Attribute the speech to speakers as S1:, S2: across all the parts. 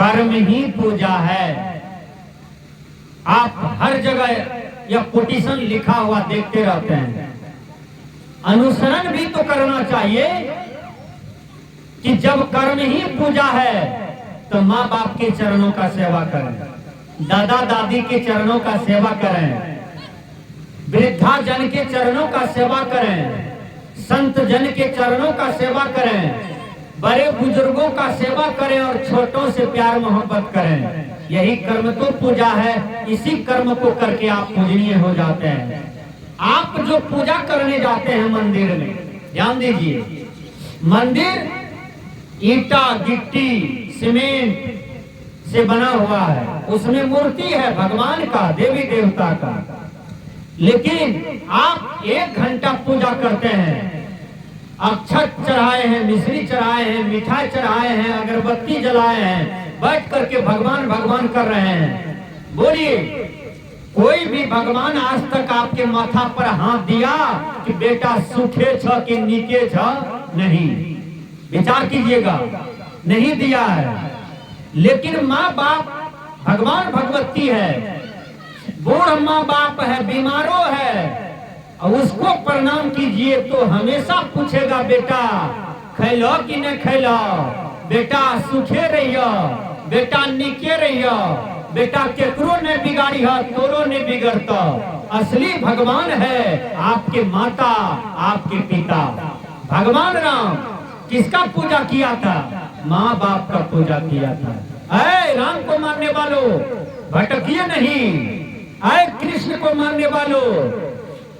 S1: कर्म ही पूजा है। आप हर जगह यह कोटेशन लिखा हुआ देखते रहते हैं। अनुसरण भी तो करना चाहिए कि जब कर्म ही पूजा है तो माँ बाप के चरणों का सेवा करें, दादा दादी के चरणों का सेवा करें, वृद्धा जन के चरणों का सेवा करें, संत जन के चरणों का सेवा करें, बड़े बुजुर्गों का सेवा करें और छोटों से प्यार मोहब्बत करें। यही कर्म तो पूजा है। इसी कर्म को करके आप पूजनीय हो जाते हैं। आप जो पूजा करने जाते हैं मंदिर में, ध्यान दीजिए, मंदिर ईंटा गिट्टी सीमेंट से बना हुआ है, उसमें मूर्ति है भगवान का, देवी देवता का, लेकिन आप 1 घंटा पूजा करते हैं, अक्षत चढ़ाए हैं, मिश्री चढ़ाए हैं, मिठाई चढ़ाए हैं, अगरबत्ती जलाए हैं, बैठ करके भगवान भगवान कर रहे हैं। बोलिए, कोई भी भगवान आज तक आपके माथा पर हाथ दिया कि बेटा सुखे छ कि नीके छ? नहीं, विचार कीजिएगा, नहीं दिया है। लेकिन माँ बाप भगवान भगवती है, बूढ़ माँ बाप है, बीमारों है, और उसको प्रणाम कीजिए तो हमेशा पूछेगा बेटा खैलो कि नहीं खैलो, बेटा सुखे रहियो, बेटा नीके रहियो, बेटा केकरो ने बिगाड़ी है तोरो ने बिगड़ता। असली भगवान है आपके माता, आपके पिता। भगवान राम किसका पूजा किया था? माँ बाप का पूजा किया था। ऐ राम को मानने वालों भटकिए नहीं, ऐ कृष्ण को मानने वालों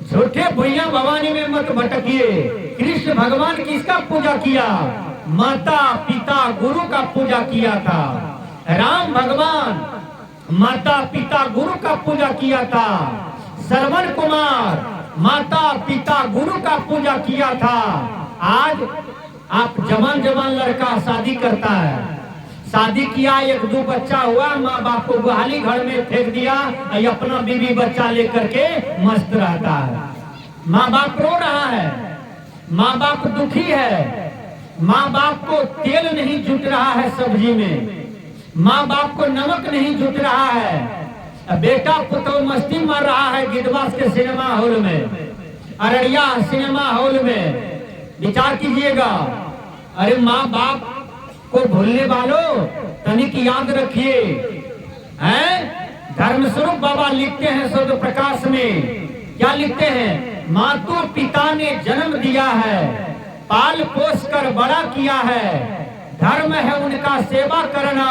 S1: झूठे भैया भवानी में मत भटकिए। कृष्ण भगवान किसका पूजा किया? माता पिता गुरु का पूजा किया था। राम भगवान माता पिता गुरु का पूजा किया था। श्रवण कुमार माता पिता गुरु का पूजा किया था। आज आप जवान जवान लड़का शादी करता है, शादी किया, 1-2 बच्चा हुआ, माँ बाप को गुहाली घर में फेंक दिया, अपना बीवी बच्चा लेकर के मस्त रहता है। माँ बाप रो रहा है, माँ बाप दुखी है, माँ बाप को तेल नहीं जुट रहा है सब्जी में, माँ बाप को नमक नहीं जुट रहा है। बेटा पुतो मस्ती मार रहा है गिद्धवास के सिनेमा हॉल में, अररिया सिनेमा हॉल में। विचार कीजिएगा। अरे माँ बाप को भूलने वालों तनिक याद रखिए, हैं? धर्मस्वरूप बाबा लिखते हैं शब्द प्रकाश में, क्या लिखते हैं? माता पिता ने जन्म दिया है, पाल पोस कर बड़ा किया है, धर्म है उनका सेवा करना,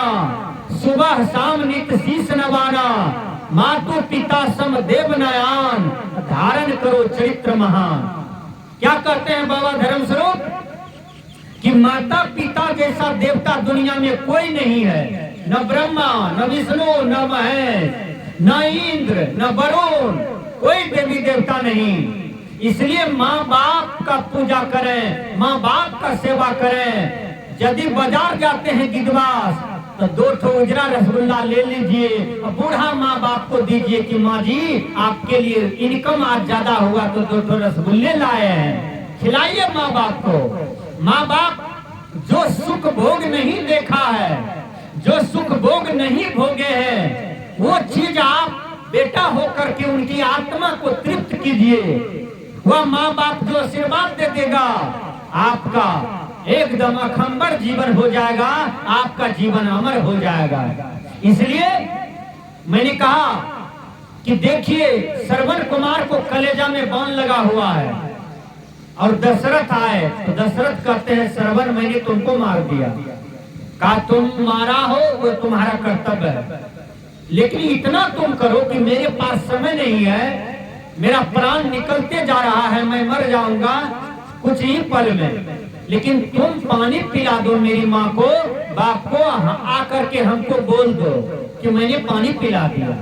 S1: सुबह शाम नित्य शीश नवाना, माता पिता सम देव नयान, धारण करो चरित्र महान। क्या कहते हैं बाबा धर्मस्वरूप कि माता पिता जैसा देवता दुनिया में कोई नहीं है, न ब्रह्मा न विष्णु न महेश न इंद्र न वरुण, कोई देवी देवता नहीं। इसलिए माँ बाप का पूजा करें, माँ बाप का सेवा करें। यदि बाजार जाते हैं गिद्धवास तो 2 ठो उजरा रसगुल्ला ले लीजिए और बूढ़ा माँ बाप को दीजिए कि माँ जी आपके लिए इनकम आज ज्यादा हुआ तो 2 ठो रसगुल्ले लाए हैं, खिलाइए माँ बाप को। माँ बाप जो सुख भोग नहीं देखा है, जो सुख भोग नहीं भोगे हैं, वो चीज आप बेटा होकर के उनकी आत्मा को तृप्त कीजिए। वह माँ बाप जो आशीर्वाद दे देगा आपका एकदम अखंबर जीवन हो जाएगा, आपका जीवन अमर हो जाएगा। इसलिए मैंने कहा कि देखिए श्रवण कुमार को कलेजा में बाण लगा हुआ है और दशरथ आए तो दशरथ कहते हैं श्रवण मैंने तुमको मार दिया। कहा तुम मारा हो वो तुम्हारा कर्तव्य है, लेकिन इतना तुम करो कि मेरे पास समय नहीं है, मेरा प्राण निकलते जा रहा है, मैं मर जाऊंगा कुछ ही पल में, लेकिन तुम पानी पिला दो मेरी माँ को, बाप को, आकर के हमको बोल दो कि मैंने पानी पिला दिया।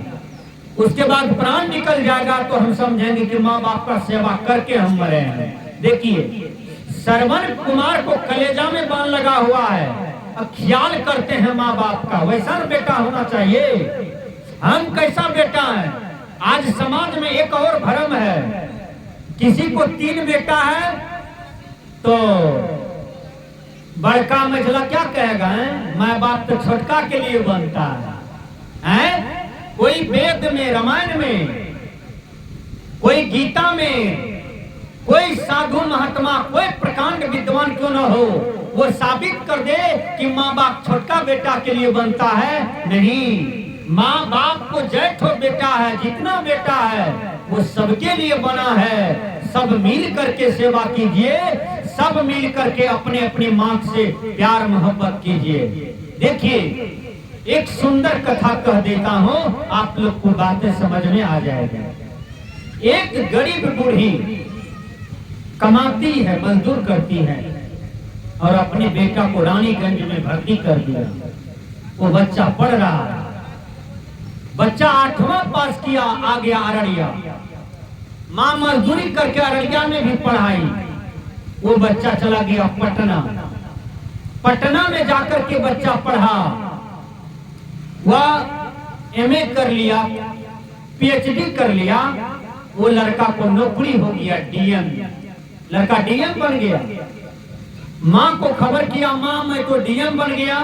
S1: उसके बाद प्राण निकल जाएगा तो हम समझेंगे कि माँ बाप का सेवा करके हम मरे हैं। देखिए श्रवण कुमार को कलेजा में बाण लगा हुआ है, अब ख्याल करते हैं माँ बाप का, वैसा बेटा होना चाहिए। हम कैसा बेटा है? आज समाज में एक और भ्रम है, किसी को 3 बेटा है तो बड़का मझला क्या कहेगा? माँ बाप तो छोटका के लिए बनता है? कोई वेद में, रामायण में, कोई गीता में, कोई साधु महात्मा, कोई प्रकांड विद्वान क्यों न हो, वो साबित कर दे कि माँ बाप छोटका बेटा के लिए बनता है? नहीं, माँ बाप को जैठो बेटा है, जितना बेटा है वो सबके लिए बना है। सब मिल करके सेवा कीजिए, सब मिल करके अपने अपने माँ से प्यार मोहब्बत कीजिए। देखिए, एक सुंदर कथा कह देता हूँ, आप लोग को बातें समझ में आ जाएगी। एक गरीब बूढ़ी कमाती है, मजदूर करती है, और अपने बेटा को रानीगंज में भर्ती कर दिया। वो बच्चा पढ़ रहा है, बच्चा 8वां पास किया, आ गया अररिया। माँ मजदूरी करके अररिया में भी पढ़ाई। वो बच्चा चला गया पटना। पटना में जाकर के बच्चा पढ़ा, वह एमए कर लिया, पीएचडी कर लिया। वो लड़का को नौकरी हो गया, डीएम। लड़का डीएम बन गया। माँ को खबर किया, माँ मैं तो डीएम बन गया।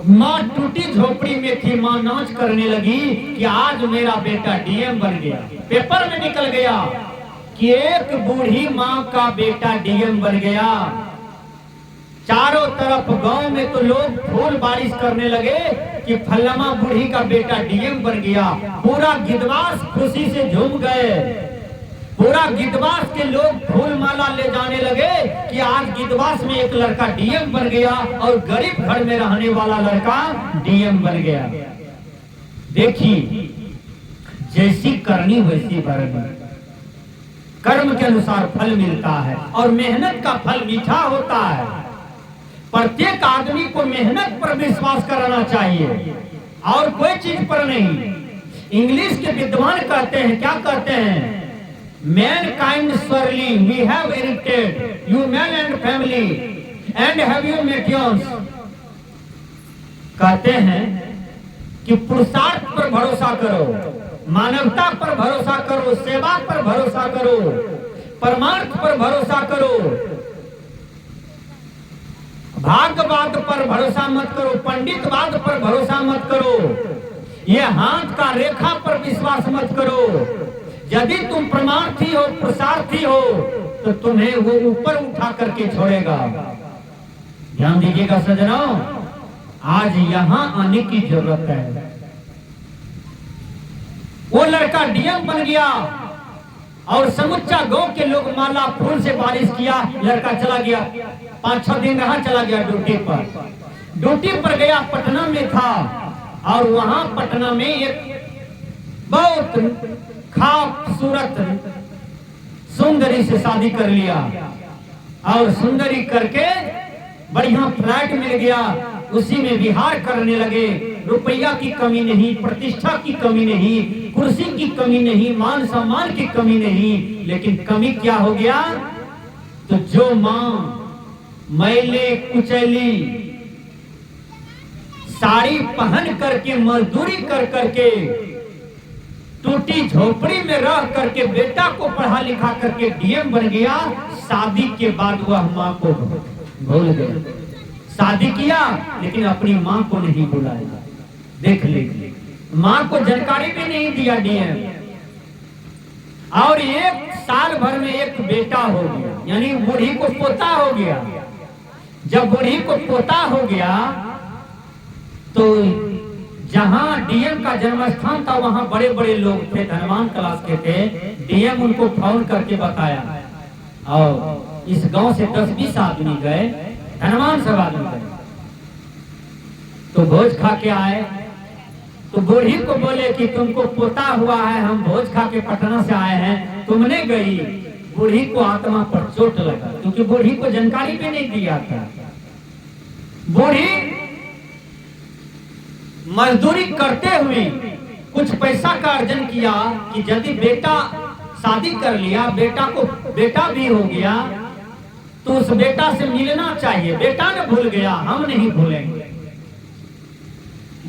S1: माँ टूटी झोपड़ी में थी, माँ नाच करने लगी कि आज मेरा बेटा डीएम बन गया। पेपर में निकल गया कि एक बूढ़ी माँ का बेटा डीएम बन गया। चारों तरफ गांव में तो लोग फूल बारिश करने लगे कि फल्लमा बूढ़ी का बेटा डीएम बन गया। पूरा गिदवास खुशी से झूम गए। पूरा गिदवास के लोग फूल माला ले जाने लगे कि आज गिदवास में एक लड़का डीएम बन गया, और गरीब घर में रहने वाला लड़का डीएम बन गया। देखिए, जैसी करनी वैसी भरनी। कर्म के अनुसार फल मिलता है, और मेहनत का फल मीठा होता है। प्रत्येक आदमी को मेहनत पर विश्वास करना चाहिए, और कोई चीज पर नहीं। इंग्लिश के विद्वान कहते हैं, क्या कहते हैं? Mankind surely we have inherited human and family and have you met yours? कहते हैं कि पुरुषार्थ पर भरोसा करो, मानवता पर भरोसा करो, सेवा पर भरोसा करो, परमार्थ पर भरोसा करो, भाग्यवाद पर भरोसा मत करो, पंडितवाद पर भरोसा मत करो, ये हाथ का रेखा पर विश्वास मत करो। यदि तुम परमार्थी हो, पुरुषार्थी हो, तो तुम्हें वो ऊपर उठा करके छोड़ेगा। ध्यान दीजिएगा सज्जनों, आज यहाँ आने की जरूरत है। वो लड़का डीएम बन गया, और समूचा गांव के लोग माला फूल से बारिश किया। लड़का चला गया, 5-6 दिन रहा, चला गया ड्यूटी पर। ड्यूटी पर गया, पटना में था, और वहां पटना में एक बहुत खूबसूरत सुंदरी से शादी कर लिया, और सुंदरी करके बढ़िया फ्लैट मिल गया। उसी में विहार करने लगे। रुपया की कमी नहीं, प्रतिष्ठा की कमी नहीं, कुर्सी की कमी नहीं, मान सम्मान की कमी नहीं, लेकिन कमी क्या हो गया? तो जो माँ मैले कुचैली साड़ी पहन करके मजदूरी कर करके टूटी झोपड़ी में रह करके बेटा को पढ़ा लिखा करके डीएम बन गया, शादी के बाद वह माँ को भूल गया। शादी किया लेकिन अपनी माँ को नहीं बुलाया। देख ले, माँ को जानकारी भी नहीं दिया डीएम। और 1 साल भर में एक बेटा हो गया, यानी बूढ़ी को पोता हो गया। जब बूढ़ी को पोता हो गया तो जहां डीएम का जन्म स्थान था वहां बड़े बड़े लोग थे, धनवान क्लास के थे। डीएम उनको फोन करके बताया, और इस गांव से 10-20 आदमी गए, धनवान सब आदमी गए, तो भोज खा के आए। तो बूढ़ी को बोले कि तुमको पोता हुआ है, हम भोज खा के पटना से आए हैं, तुमने गई। बूढ़ी को आत्मा पर चोट लगा, क्योंकि बूढ़ी को जानकारी भी नहीं दिया था। बूढ़ी मजदूरी करते हुए कुछ पैसा का अर्जन किया कि यदि बेटा शादी कर लिया, बेटा भी हो गया, तो उस बेटा से मिलना चाहिए। बेटा ने भूल गया, हम नहीं भूलेंगे।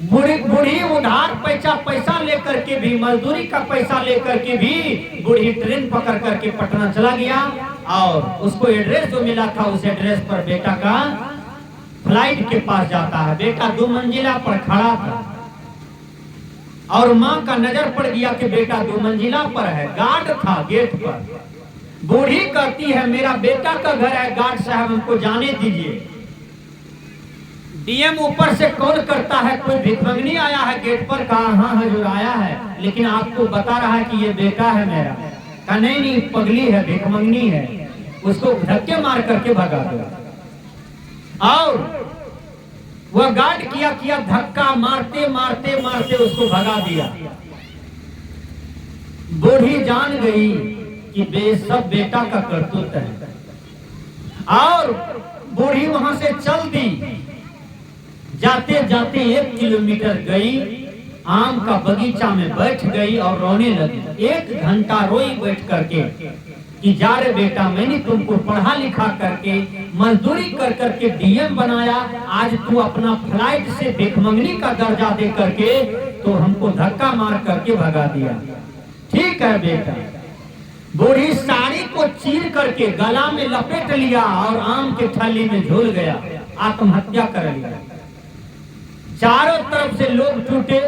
S1: बूढ़ी उधार पैसा लेकर के भी, मजदूरी का पैसा लेकर के भी बूढ़ी ट्रेन पकड़ करके पटना चला गया, और उसको एड्रेस जो मिला था उस एड्रेस पर बेटा का फ्लाइट के पास जाता है। बेटा 2 मंजिला पर खड़ा था और माँ का नजर पड़ गया कि बेटा 2 मंजिला पर है, गार्ड था गेट पर। बूढ़ी कहती है मेरा बेटा का घर है, गार्ड साहब हमको जाने दीजिए। डीएम ऊपर से कॉल करता है, कोई भिखमंगनी आया है गेट पर? कहा हाँ हजूर आया है, लेकिन आपको बता रहा है कि ये बेटा है मेरा। कहा नहीं नहीं, पगली है, भिखमंगनी है, उसको धक्के मार करके भगा दो। और वह गार्ड किया धक्का मारते मारते मारते उसको भगा दिया। बूढ़ी जान गई कि सब बेटा का करतूत है और बूढ़ी वहां से चल दी। जाते जाते 1 किलोमीटर गई, आम का बगीचा में बैठ गई और रोने लगी। 1 घंटा रोई बैठ करके कि जा रे बेटा, मैंने तुमको पढ़ा लिखा करके मजदूरी कर करके डीएम बनाया, आज तू अपना फ्लाइट से भिखमंगनी का दर्जा दे करके तो हमको धक्का मार करके भगा दिया। ठीक है बेटा। बूढ़ी साड़ी को चीर करके गला में लपेट लिया और आम के थैली में झूल गया, आत्महत्या कर लिया। चारों तरफ से लोग टूटे,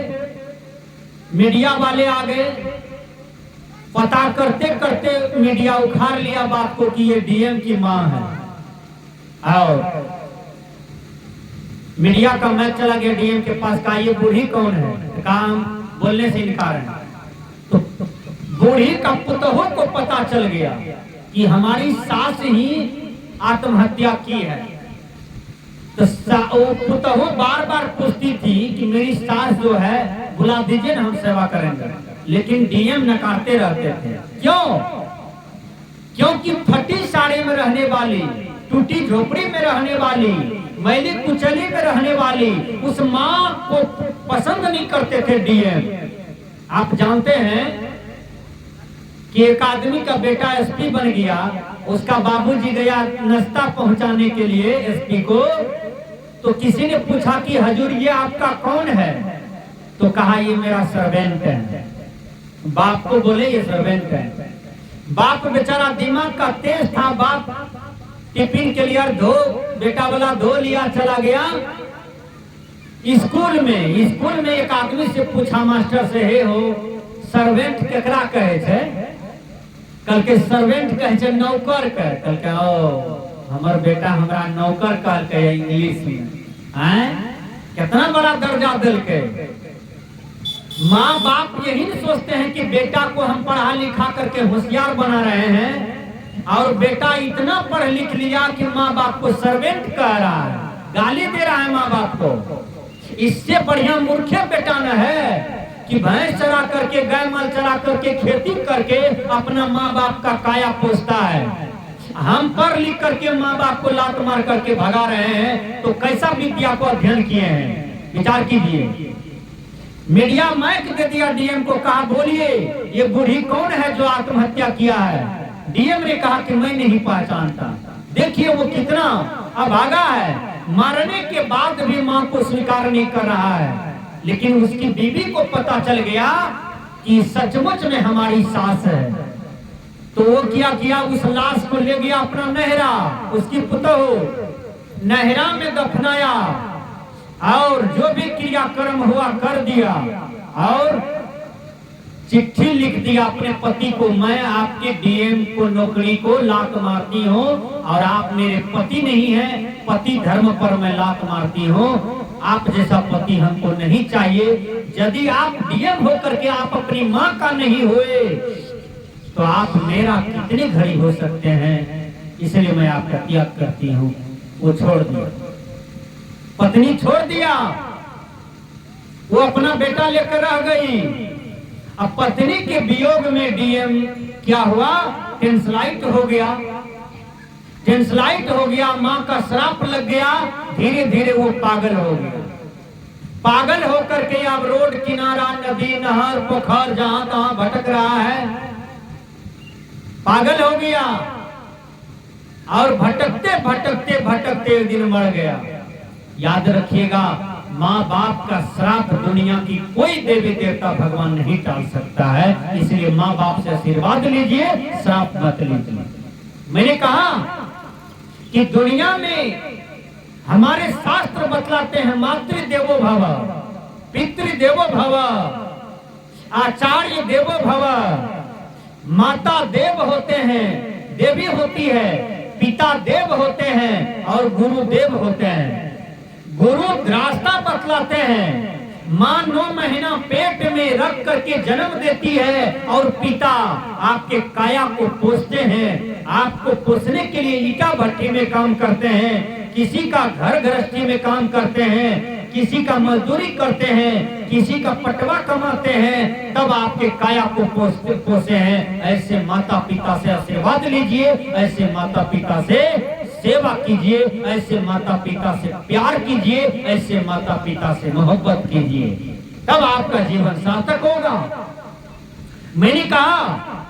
S1: मीडिया वाले आ गए, पता करते करते मीडिया उखाड़ लिया बात को कि ये डीएम की मां है। और मीडिया का मैच चला गया डीएम के पास। कहा ये बूढ़ी कौन है? कहा बोलने से इनकार है। तो बूढ़ी का पुतों को पता चल गया कि हमारी सास ही आत्महत्या की है। तो पुतों बार बार पूछती थी कि मेरी सास जो है बुला दीजिए ना, हम सेवा करेंगे, लेकिन डीएम नकारते रहते थे। क्यों? क्योंकि फटी साड़ी में रहने वाली, टूटी झोपड़ी में रहने वाली, मैली कुचली में रहने वाली उस माँ को पसंद नहीं करते थे डीएम। आप जानते हैं कि एक आदमी का बेटा एसपी बन गया, उसका बाबूजी गया नाश्ता पहुंचाने के लिए एसपी को, तो किसी ने पूछा कि हजूर ये आपका कौन है? तो कहा ये मेरा सर्वेंट है। बाप को बोले ये सर्वेंट है। बाप बेचारा दिमाग का तेज था, बाप टिफिन के लिए धो बेटा वाला धो लिया, चला गया स्कूल में एक आदमी से पूछा मास्टर से, हे हो सर्वेंट केकरा कहे छे? कल के सर्वेंट कहे छे नौकर के। कल के ओ हमर बेटा हमरा नौकर कह के इंग्लिश में, हैं कितना बड़ा दर्जा दिल के। माँ बाप यही सोचते हैं कि बेटा को हम पढ़ा लिखा करके होशियार बना रहे हैं और बेटा इतना पढ़ लिख लिया कि माँ बाप को सर्वेंट कह रहा है, गाली दे रहा है माँ बाप को। इससे बढ़िया मूर्खे बेटा न है कि भैंस चरा करके, गाय माल चरा करके, खेती करके अपना माँ बाप का काया पोसता है। हम पढ़ लिख करके माँ बाप को लात मार करके भगा रहे हैं, तो कैसा विद्या को अध्ययन किए हैं? विचार कीजिए। मीडिया माइक दे दिया डीएम को, कहा बोलिए ये बूढ़ी कौन है जो आत्महत्या किया है? डीएम ने कहा कि मैं नहीं पहचानता। देखिए वो कितना अभागा है, मारने के बाद भी माँ को स्वीकार नहीं कर रहा है। लेकिन उसकी बीवी को पता चल गया कि सचमुच में हमारी सास है, तो वो क्या किया, उस लाश को ले गया अपना नहरा, उसकी पुतोह नहरा में दफनाया और जो भी क्रियाक्रम हुआ कर दिया और चिट्ठी लिख दिया अपने पति को, मैं आपके डीएम को नौकरी को लात मारती हूँ और आप मेरे पति नहीं है, पति धर्म पर मैं लात मारती हूँ, आप जैसा पति हमको नहीं चाहिए। यदि आप डीएम होकर के आप अपनी माँ का नहीं हुए तो आप मेरा कितने घड़ी हो सकते हैं, इसलिए मैं आपका त्याग करती हूँ। वो छोड़ दिया, पत्नी छोड़ दिया, वो अपना बेटा लेकर रह गई। अब पत्नी के वियोग में डीएम क्या हुआ, टेंसलाइट हो गया, टेंसलाइट हो गया, माँ का श्राप लग गया, धीरे धीरे वो पागल हो गया। पागल होकर के अब रोड किनारा, नदी, नहर, पोखर जहां तहां भटक रहा है, पागल हो गया और भटकते भटकते भटकते एक दिन मर गया। याद रखिएगा, माँ बाप का श्राप दुनिया की कोई देवी देवता भगवान नहीं टाल सकता है, इसलिए माँ बाप से आशीर्वाद लीजिए, श्राप मत लीजिए। मैंने कहा कि दुनिया में हमारे शास्त्र बतलाते हैं मातृ देवो भव, पितृ देवो भव, आचार्य देवो भव। माता देव होते हैं, देवी होती है, पिता देव होते हैं और गुरु देव होते हैं। गुरु रास्ता बतलाते हैं। माँ 9 महीना पेट में रख करके जन्म देती है और पिता आपके काया को पोसते हैं। आपको पोसने के लिए ईटा भट्टी में काम करते हैं, किसी का घर गृहस्थी में काम करते हैं, किसी का मजदूरी करते हैं, किसी का पटवा कमाते हैं, तब आपके काया को पोसे हैं। ऐसे माता पिता से आशीर्वाद लीजिए, ऐसे माता पिता से सेवा कीजिए, ऐसे माता पिता से प्यार कीजिए, ऐसे माता पिता से मोहब्बत कीजिए, तब आपका जीवन सार्थक होगा। मैंने कहा